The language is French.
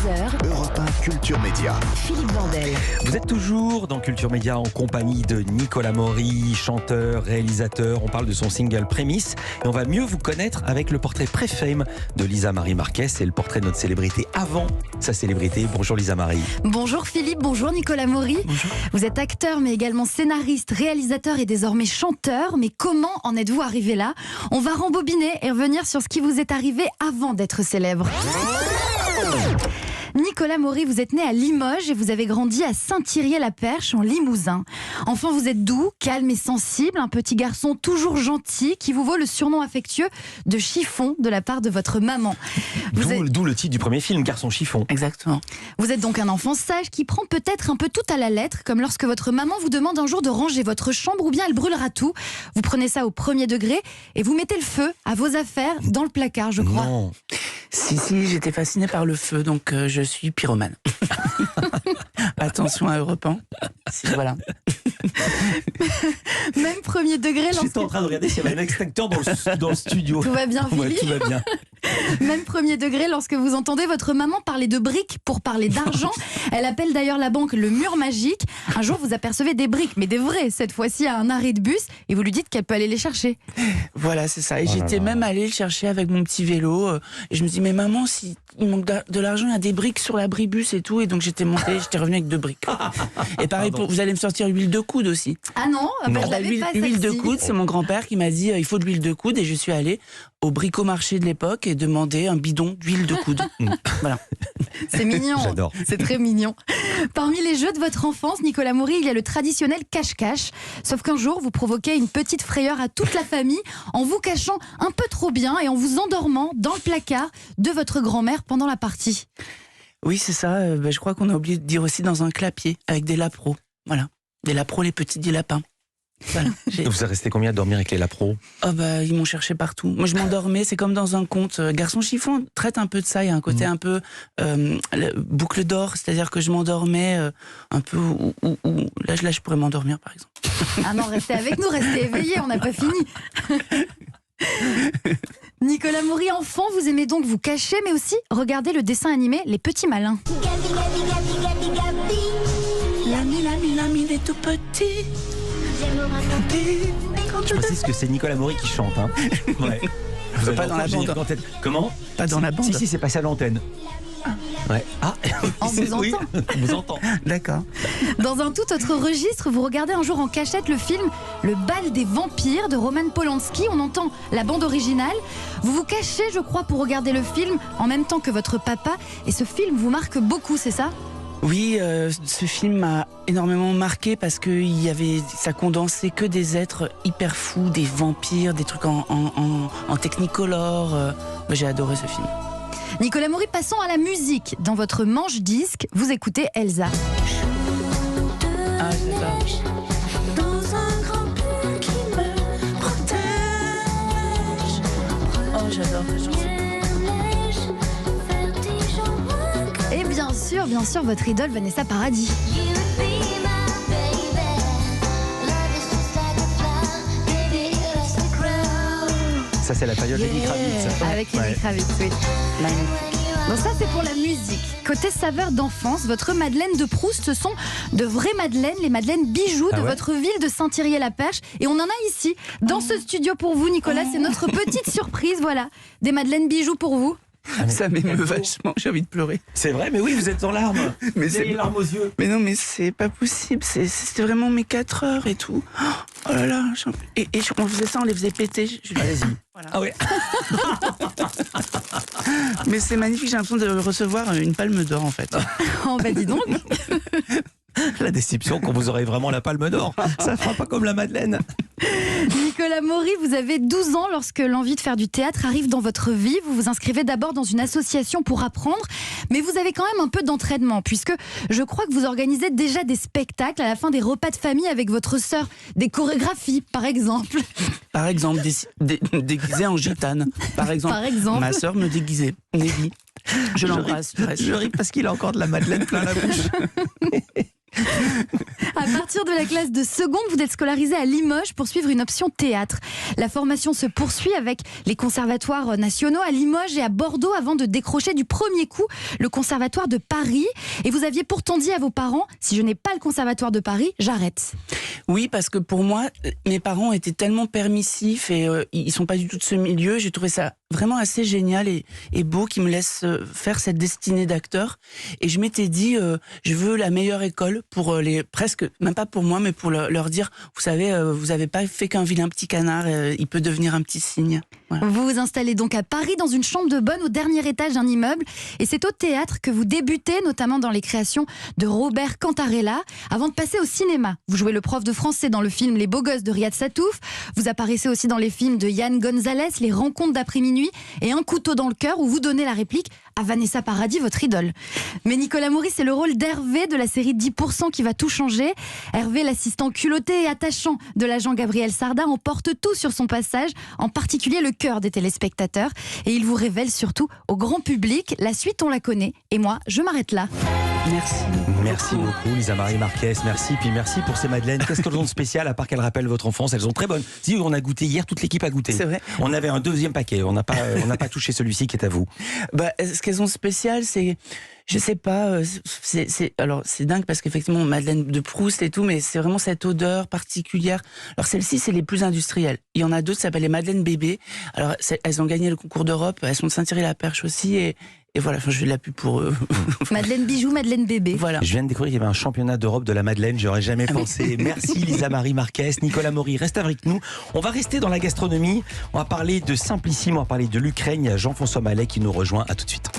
11h, Europe 1 Culture Média. Philippe Vandel. Vous êtes toujours dans Culture Média en compagnie de Nicolas Maury, chanteur, réalisateur. On parle de son single Prémisse et on va mieux vous connaître avec le portrait pré-fame de Lisa Marie Marquez. C'est le portrait de notre célébrité avant sa célébrité. Bonjour Lisa Marie. Bonjour Philippe, bonjour Nicolas Maury. Bonjour. Vous êtes acteur mais également scénariste, réalisateur et désormais chanteur. Mais comment en êtes-vous arrivé là? On va rembobiner et revenir sur ce qui vous est arrivé avant d'être célèbre. Nicolas Maury, vous êtes né à Limoges et vous avez grandi à Saint-Thirier-la-Perche en Limousin. Enfant, vous êtes doux, calme et sensible, un petit garçon toujours gentil qui vous vaut le surnom affectueux de Chiffon de la part de votre maman. D'où le titre du premier film, Garçon Chiffon. Exactement. Vous êtes donc un enfant sage qui prend peut-être un peu tout à la lettre, comme lorsque votre maman vous demande un jour de ranger votre chambre ou bien elle brûlera tout. Vous prenez ça au premier degré et vous mettez le feu à vos affaires dans le placard, je crois. Non. Si, j'étais fasciné par le feu, donc je suis pyromane. Attention à Europe 1. Voilà. Même premier degré J'étais en train de regarder s'il y avait un extincteur dans le studio. Tout va bien, Ouais, Philippe. tout va bien. Même premier degré lorsque vous entendez votre maman parler de briques pour parler d'argent. Elle appelle d'ailleurs la banque le mur magique. Un jour, vous apercevez des briques, mais des vraies, cette fois-ci à un arrêt de bus, et vous lui dites qu'elle peut aller les chercher. Voilà, c'est ça. Et Oh là j'étais là. même allée le chercher avec mon petit vélo. Et je me dis, mais maman, si il manque de l'argent, il y a des briques sur l'abribus et tout. Et donc j'étais montée, j'étais revenue avec 2 briques. Et pareil, vous allez me sortir l'huile de coude aussi. Ah non, Ah bah, je l'avais pas l'huile de celle-ci. coude, c'est mon grand-père qui m'a dit il faut de l'huile de coude. Et je suis allée au bricomarché de l'époque et demander un bidon d'huile de coude. Voilà. C'est mignon. J'adore. C'est très mignon. Parmi les jeux de votre enfance, Nicolas Maury, il y a le traditionnel cache-cache. Sauf qu'un jour, vous provoquez une petite frayeur à toute la famille en vous cachant un peu trop bien et en vous endormant dans le placard de votre grand-mère pendant la partie. Oui, c'est ça. Je crois qu'on a oublié de dire aussi dans un clapier avec des lapros. Voilà. Des lapros, les petits des lapins. Voilà. Vous êtes resté combien à dormir avec les lapros? Ils m'ont cherché partout. Moi, je m'endormais, c'est comme dans un conte. Garçon Chiffon traite un peu de ça. Il y a un côté un peu boucle d'or, c'est-à-dire que je m'endormais un peu où là, je pourrais m'endormir, par exemple. Ah non, restez avec nous, restez éveillés, on n'a pas fini. Nicolas Maury, enfant, vous aimez donc vous cacher, mais aussi regarder le dessin animé Les Petits Malins. L'ami des tout petits. Je précise que c'est Nicolas Maury qui chante. Hein. Ouais. Vous avez Pas dans la entendu bande. en tête. Comment? Pas dans la bande. Si, c'est passé à l'antenne. Ouais. Ah, On vous oui, entend. on vous entend. D'accord. Dans un tout autre registre, vous regardez un jour en cachette le film Le bal des vampires de Roman Polanski. On entend la bande originale. Vous vous cachez, je crois, pour regarder le film en même temps que votre papa. Et ce film vous marque beaucoup, c'est ça? Oui, ce film m'a énormément marqué parce que ça condensait que des êtres hyper fous, des vampires, des trucs en technicolor. J'ai adoré ce film. Nicolas Maury, passons à la musique. Dans votre manche-disque, vous écoutez Elsa. Ah, j'adore. Oh, j'adore cette chanson. Et bien sûr, votre idole Vanessa Paradis. Ça, c'est la période Lenny Kravitz. Avec Lenny Ouais. Kravitz, oui. Magnifique. Donc ça, c'est pour la musique. Côté saveur d'enfance, votre Madeleine de Proust, ce sont de vraies madeleines, les madeleines bijoux de Ah ouais votre ville de Saint-Thirier-la-Perche. Et on en a ici, dans ce studio pour vous, Nicolas. C'est notre petite surprise, voilà. Des madeleines bijoux pour vous. Ça m'émeut vachement, j'ai envie de pleurer. C'est vrai, mais oui, vous êtes en larmes. Mais Vous avez les larmes aux yeux. Mais non, mais c'est pas possible. C'était vraiment mes 4 heures et tout. Oh là là. On faisait ça, on les faisait péter. Allez-y. Voilà. Ah ouais. Mais c'est magnifique, j'ai l'impression de recevoir une palme d'or en fait. Oh bah dis donc. La déception qu'on vous aurait vraiment la palme d'or. Ça fera pas comme la Madeleine. Nicolas Maury, vous avez 12 ans lorsque l'envie de faire du théâtre arrive dans votre vie. Vous vous inscrivez d'abord dans une association pour apprendre, mais vous avez quand même un peu d'entraînement, puisque je crois que vous organisez déjà des spectacles à la fin des repas de famille avec votre sœur, des chorégraphies par exemple. Par exemple, déguisée en gitane. Par exemple, ma sœur me déguisait. Nelly. Je l'embrasse. Je ris parce qu'il a encore de la Madeleine plein la bouche. À partir de la classe de seconde, vous êtes scolarisé à Limoges pour suivre une option théâtre. La formation se poursuit avec les conservatoires nationaux à Limoges et à Bordeaux avant de décrocher du premier coup le conservatoire de Paris. Et vous aviez pourtant dit à vos parents, si je n'ai pas le conservatoire de Paris, j'arrête. Oui, parce que pour moi, mes parents étaient tellement permissifs et ils sont pas du tout de ce milieu. J'ai trouvé ça vraiment assez génial et beau qu'ils me laissent faire cette destinée d'acteur. Et je m'étais dit, je veux la meilleure école pour presque, même pas pour moi, mais pour leur dire, vous savez, vous avez pas fait qu'un vilain petit canard, il peut devenir un petit cygne. Voilà. Vous vous installez donc à Paris dans une chambre de bonne au dernier étage d'un immeuble et c'est au théâtre que vous débutez, notamment dans les créations de Robert Cantarella, avant de passer au cinéma. Vous jouez le prof de français dans le film Les Beaux Gosses de Riyad Satouf, vous apparaissez aussi dans les films de Yann Gonzalez, Les Rencontres d'après-minuit et Un couteau dans le cœur où vous donnez la réplique à Vanessa Paradis, votre idole. Mais Nicolas Maury, c'est le rôle d'Hervé de la série 10% qui va tout changer. Hervé, l'assistant culotté et attachant de l'agent Gabriel Sarda, emporte tout sur son passage, en particulier le cœur des téléspectateurs. Et il vous révèle surtout au grand public. La suite, on la connaît. Et moi, je m'arrête là. Merci. Merci beaucoup Lisa Marie Marquez, merci. Puis merci pour ces madeleines. Qu'est-ce qu'elles ont de spécial à part qu'elles rappellent votre enfance? Elles sont très bonnes. Si on a goûté hier, toute l'équipe a goûté. C'est vrai. On avait un deuxième paquet, on n'a pas touché celui-ci qui est à vous. Ce qu'elles ont de spécial, c'est... Je sais pas, alors c'est dingue parce qu'effectivement, Madeleine de Proust et tout, mais c'est vraiment cette odeur particulière. Alors celles-ci, c'est les plus industrielles. Il y en a d'autres, ça s'appelle les Madeleine bébé. Alors elles ont gagné le concours d'Europe, elles sont de Saint-Thierry-la-Perche aussi et voilà, je fais de la pub pour eux. Madeleine bijou, Madeleine bébé. Voilà. Je viens de découvrir qu'il y avait un championnat d'Europe de la Madeleine, j'aurais jamais pensé. Merci Lisa Marie Marquez, Nicolas Maury, reste avec nous. On va rester dans la gastronomie, on va parler de Simplissime, on va parler de l'Ukraine. Il y a Jean-François Mallet qui nous rejoint, à tout de suite.